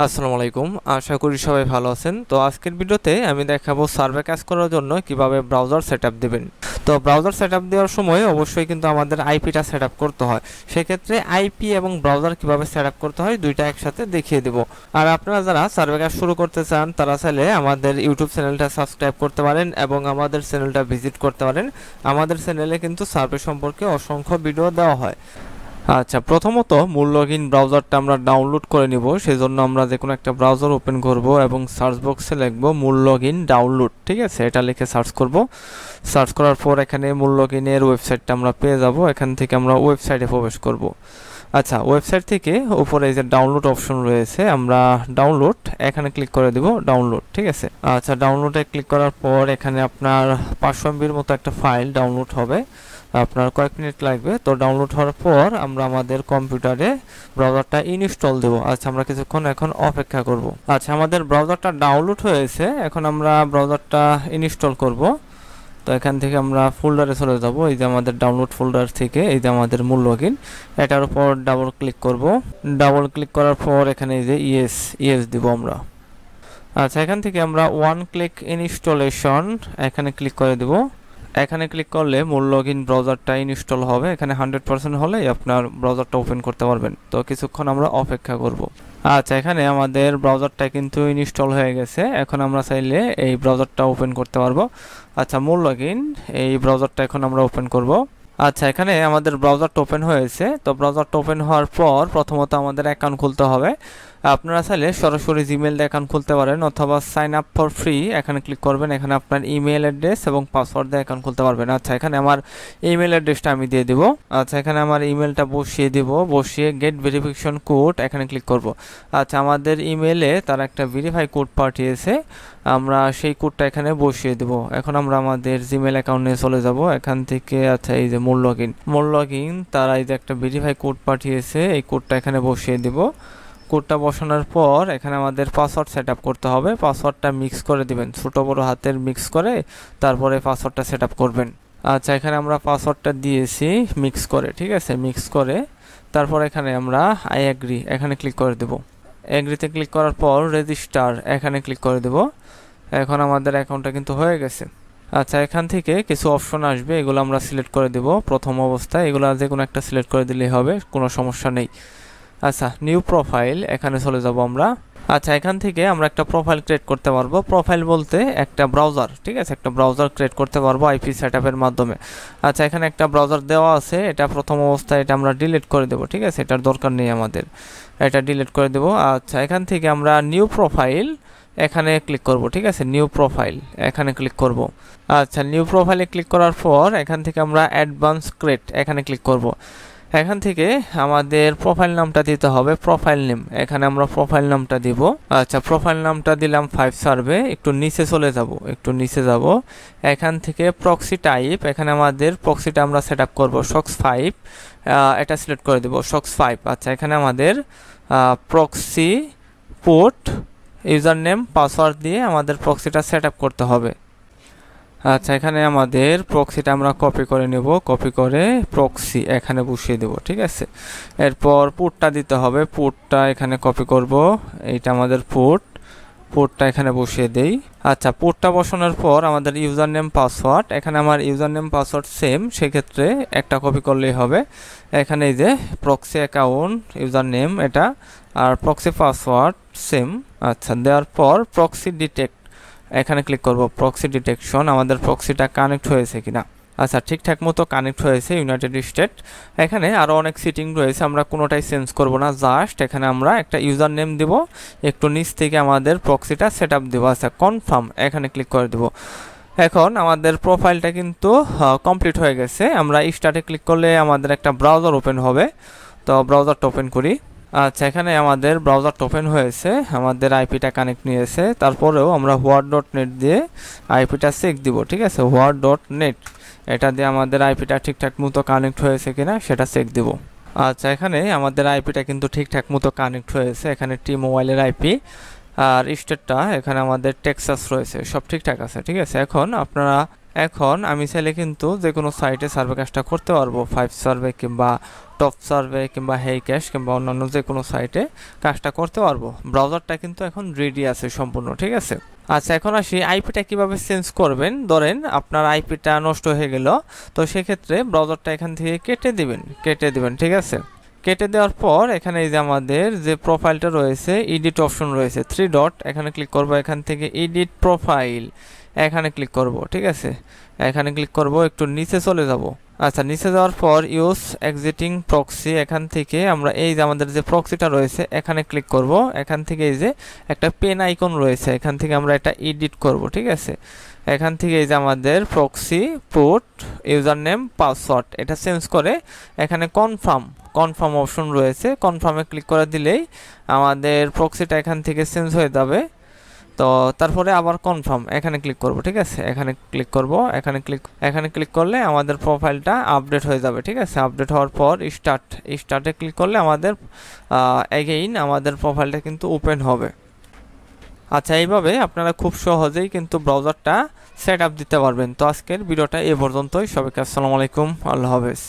আসসালামু আলাইকুম, আশা করি সবাই ভালো আছেন। তো আজকের ভিডিওতে আমি দেখাবো সার্ভে কাজ করার জন্য কিভাবে ব্রাউজার সেটআপ দিবেন। তো ব্রাউজার সেটআপ দেওয়ার সময় অবশ্যই কিন্তু আমাদের আইপিটা সেটআপ করতে হয়। সেক্ষেত্রে আইপি এবং ব্রাউজার কিভাবে সেটআপ করতে হয় দুইটা একসাথে দেখিয়ে দেব। আর আপনারা যারা সার্ভে কাজ শুরু করতে চান তারা চাইলে আমাদের ইউটিউব চ্যানেলটা সাবস্ক্রাইব করতে পারেন এবং আমাদের চ্যানেলটা ভিজিট করতে পারেন। আমাদের চ্যানেলে কিন্তু সার্ভে সম্পর্কে অসংখ্য ভিডিও দেওয়া হয়। আচ্ছা, প্রথমত মূল লগইন ব্রাউজারটা আমরা ডাউনলোড করে নিব। সেজন্য আমরা যে কোনো একটা ব্রাউজার ওপেন করব এবং সার্চ বক্সে লিখব মূল লগইন ডাউনলোড। ঠিক আছে, এটা লিখে সার্চ করব। সার্চ করার পর এখানে মূল লগইনের ওয়েবসাইটটা আমরা পেয়ে যাব। এখান থেকে আমরা ওয়েবসাইটে প্রবেশ করব। আচ্ছা, ওয়েবসাইট থেকে উপরে এই যে ডাউনলোড অপশন রয়েছে, আমরা ডাউনলোড এখানে ক্লিক করে দিব। ডাউনলোড, ঠিক আছে। আচ্ছা, ডাউনলোডে ক্লিক করার পর এখানে আপনার 500 MBর মতো একটা ফাইল ডাউনলোড হবে। আপনার কয়েক মিনিট লাগবে। তো ডাউনলোড হওয়ার পর আমরা আমাদের কম্পিউটারে ব্রাউজারটা ইনস্টল দেব। আচ্ছা, আমরা কিছুক্ষণ এখন অপেক্ষা করব। আচ্ছা, আমাদের ব্রাউজারটা ডাউনলোড হয়েছে, এখন আমরা ব্রাউজারটা ইনস্টল করব। তো এখান থেকে আমরা ফোল্ডারে চলে যাব। এই যে আমাদের ডাউনলোড ফোল্ডার থেকে এই যে আমাদের মূল লগইন, এটার উপর ডাবল ক্লিক করব। ডাবল ক্লিক করার পর এখানে এই যে ইয়েস দিব আমরা। আচ্ছা, এখান থেকে আমরা ওয়ান ক্লিক ইনস্টলেশন এখানে ক্লিক করে দেব। এখানে ক্লিক করলে মূল লগইন ব্রাউজারটা ইনস্টল হবে। এখানে 100% হলেই আপনার ব্রাউজারটা ওপেন করতে পারবেন। তো কিছুক্ষণ আমরা অপেক্ষা করব। আচ্ছা, এখানে আমাদের ব্রাউজারটা কিন্তু ইনস্টল হয়ে গেছে। এখন আমরা চাইলে এই ব্রাউজারটা ওপেন করতে পারবো। আচ্ছা, মূল লগইন এই ব্রাউজারটা এখন আমরা ওপেন করব। আচ্ছা, এখানে আমাদের ব্রাউজারটা ওপেন হয়েছে। তো ব্রাউজারটা ওপেন হওয়ার পর প্রথমত আমাদের অ্যাকাউন্ট খুলতে হবে। আপনারা চাইলে সরাসরি জিমেল দিয়ে অ্যাকাউন্ট খুলতে পারেন অথবা সাইন আপ ফর ফ্রি এখানে ক্লিক করবেন। এখানে আপনার ইমেল অ্যাড্রেস এবং পাসওয়ার্ড দিয়ে অ্যাকাউন্ট খুলতে পারবেন। আচ্ছা, এখানে আমার ইমেল অ্যাড্রেসটা আমি দিয়ে দিব। আচ্ছা, এখানে আমার ইমেলটা বসিয়ে দিব। বসিয়ে গেট ভেরিফিকেশন কোড এখানে ক্লিক করব। আচ্ছা, আমাদের ইমেলে তারা একটা ভেরিফাই কোড পাঠিয়েছে, আমরা সেই কোডটা এখানে বসিয়ে দেব। এখন আমরা আমাদের জিমেল অ্যাকাউন্টে চলে যাব। এখান থেকে আচ্ছা, এই যে মূল লগইন তারা এই যে একটা ভেরিফাই কোড পাঠিয়েছে, এই কোডটা এখানে বসিয়ে দেব। কোডটা বসানোর পর এখানে আমাদের পাসওয়ার্ড সেটআপ করতে হবে। পাসওয়ার্ডটা মিক্স করে দিবেন, ছোট বড় হাতের মিক্স করে তারপরে পাসওয়ার্ডটা সেটআপ করবেন। আচ্ছা, এখানে আমরা পাসওয়ার্ডটা দিয়েছি মিক্স করে। ঠিক আছে, মিক্স করে তারপর এখানে আমরা আই এগ্রি এখানে ক্লিক করে দেব। এগ্রিতে ক্লিক করার পর রেজিস্টার এখানে ক্লিক করে দেব। এখন আমাদের অ্যাকাউন্টটা কিন্তু হয়ে গেছে। আচ্ছা, এখান থেকে কিছু অপশন আসবে, এগুলো আমরা সিলেক্ট করে দেব। প্রথম অবস্থায় এগুলো যে কোনো একটা সিলেক্ট করে দিলেই হবে, কোনো সমস্যা নেই। আচ্ছা, নিউ প্রোফাইল এখানে চলে যাব আমরা। আচ্ছা, এখান থেকে আমরা একটা প্রোফাইল ক্রিয়েট করতে পারবো। প্রোফাইল বলতে একটা ব্রাউজার, ঠিক আছে, একটা ব্রাউজার ক্রিয়েট করতে পারবো আইপি সেটআপের মাধ্যমে। আচ্ছা, এখানে একটা ব্রাউজার দেওয়া আছে, এটা প্রথম অবস্থায় এটা আমরা ডিলিট করে দেবো। ঠিক আছে, এটার দরকার নেই আমাদের, এটা ডিলিট করে দেবো। আচ্ছা, এখান থেকে আমরা নিউ প্রোফাইল এখানে ক্লিক করব। ঠিক আছে, নিউ প্রোফাইল এখানে ক্লিক করব। আচ্ছা, নিউ প্রোফাইলে ক্লিক করার পর এখান থেকে আমরা অ্যাডভান্স ক্রিয়েট এখানে ক্লিক করব। এখান থেকে আমাদের প্রোফাইল নামটা দিতে হবে, প্রোফাইল নেম এখানে আমরা প্রোফাইল নামটা দিব। আচ্ছা, প্রোফাইল নামটা দিলাম 5 সার্ভে। একটু নিচে চলে যাব, একটু নিচে যাব। এখান থেকে প্রক্সি টাইপ এখানে আমাদের প্রক্সিটা আমরা সেট আপ করবো সক্স 5, এটা সিলেক্ট করে দেব সক্স 5। আচ্ছা, এখানে আমাদের proxy port user name password দিয়ে আমাদের প্রক্সিটা সেট আপ করতে হবে। আচ্ছা, এখানে আমাদের প্রক্সিটা আমরা কপি করে নেব। কপি করে প্রক্সি এখানে বসিয়ে দেব। ঠিক আছে, এরপর পোর্টটা দিতে হবে। পোর্টটা এখানে কপি করব, এইটা আমাদের পোর্টটা এখানে বসিয়ে দেই। আচ্ছা, পোর্টটা বসানোর পর আমাদের ইউজার নেম পাসওয়ার্ড, এখানে আমার ইউজার নেম পাসওয়ার্ড সেম, সেক্ষেত্রে একটা কপি করলেই হবে। এখানে এই যে প্রক্সি অ্যাকাউন্ট ইউজার নেম এটা, আর প্রক্সি পাসওয়ার্ড সেম। আচ্ছা, দেওয়ার পর প্রক্সি ডিটেক্ট এখানে ক্লিক করব। প্রক্সি ডিটেকশন আমাদের প্রক্সিটা কানেক্ট হয়েছে কিনা। আচ্ছা, ঠিকঠাক মতো কানেক্ট হয়েছে ইউনাইটেড স্টেট। এখানে আরও অনেক সিটিং রয়েছে, আমরা কোনোটাই চেঞ্জ করব না, জাস্ট এখানে আমরা একটা ইউজার নেম দিব, একটু নিচ থেকে আমাদের প্রক্সিটা সেট আপ দেবো। আচ্ছা, কনফার্ম এখানে ক্লিক করে দেবো। এখন আমাদের প্রোফাইলটা কিন্তু কমপ্লিট হয়ে গেছে। আমরা স্টার্টে ক্লিক করলে আমাদের একটা ব্রাউজার ওপেন হবে। তো ব্রাউজারটা ওপেন করি। আচ্ছা, এখানে আমাদের ব্রাউজারটা ওপেন হয়েছে, আমাদের আইপিটা কানেক্ট নিয়েছে। তারপরেও আমরা হোয়াট.নেট দিয়ে আইপিটা চেক দিব। ঠিক আছে, হোয়াট.নেট এটা দিয়ে আমাদের আইপিটা ঠিকঠাক মতো কানেক্ট হয়েছে কিনা সেটা চেক দিব। আচ্ছা, এখানে আমাদের আইপিটা কিন্তু ঠিকঠাক মতো কানেক্ট হয়েছে। এখানে টি মোবাইলের আইপি আর স্টেটটা এখানে আমাদের টেক্সাস রয়েছে, সব ঠিকঠাক আছে। ঠিক আছে, এখন আপনারা এখন আমি চাইলে কিন্তু যে কোনো সাইটে সার্ভে কাজটা করতে পারবো, 5 সার্ভে কিংবা টপ সার্ভে কিংবা হেইক্যাশ কিংবা অন্যান্য যে কোনো সাইটে কাজটা করতে পারবো। ব্রাউজারটা কিন্তু এখন রেডি আছে সম্পূর্ণ, ঠিক আছে। আচ্ছা, এখন আসি আইপিটা কিভাবে চেঞ্জ করবেন। ধরেন আপনার আইপিটা নষ্ট হয়ে গেল, তো সেক্ষেত্রে ব্রাউজারটা এখান থেকে কেটে দিবেন, ঠিক আছে। কেটে দেওয়ার পর এখানে এই যে আমাদের যে প্রোফাইলটা রয়েছে, এডিট অপশন রয়েছে 3 ডট, এখানে ক্লিক করব, এখান থেকে এডিট প্রোফাইল এখানে ক্লিক করব, ঠিক আছে। এখানে ক্লিক করব, একটু নিচে চলে যাব। আচ্ছা, নিচে যাওয়ার পর ইউজ এক্সিটিং প্রক্সি, এখান থেকে আমরা এই যে আমাদের যে প্রক্সিটা রয়েছে এখানে ক্লিক করব। এখান থেকে এই যে একটা পেন আইকন রয়েছে, এখান থেকে আমরা এটা এডিট করব, ঠিক আছে। এখান থেকে এই যে আমাদের proxy put user name password এটা চেঞ্জ করে এখানে কনফার্ম অপশন রয়েছে, কনফার্মে ক্লিক করে দিলেই আমাদের প্রক্সিটা এখান থেকে চেঞ্জ হয়ে যাবে। তো তারপরে আবার কনফার্ম এখানে ক্লিক করব, ঠিক আছে। এখানে ক্লিক করব, এখানে ক্লিক করলে আমাদের প্রোফাইলটা আপডেট হয়ে যাবে, ঠিক আছে। আপডেট হওয়ার পর স্টার্টে ক্লিক করলে আমাদের এগেইন আমাদের প্রোফাইলটা কিন্তু ওপেন হবে। আচ্ছা, এইভাবে আপনারা খুব সহজেই কিন্তু ব্রাউজারটা সেট আপ দিতে পারবেন। তো আজকের ভিডিওটা এ পর্যন্তই। সবাইকে আসসালামু আলাইকুম, আল্লাহ হাফেজ।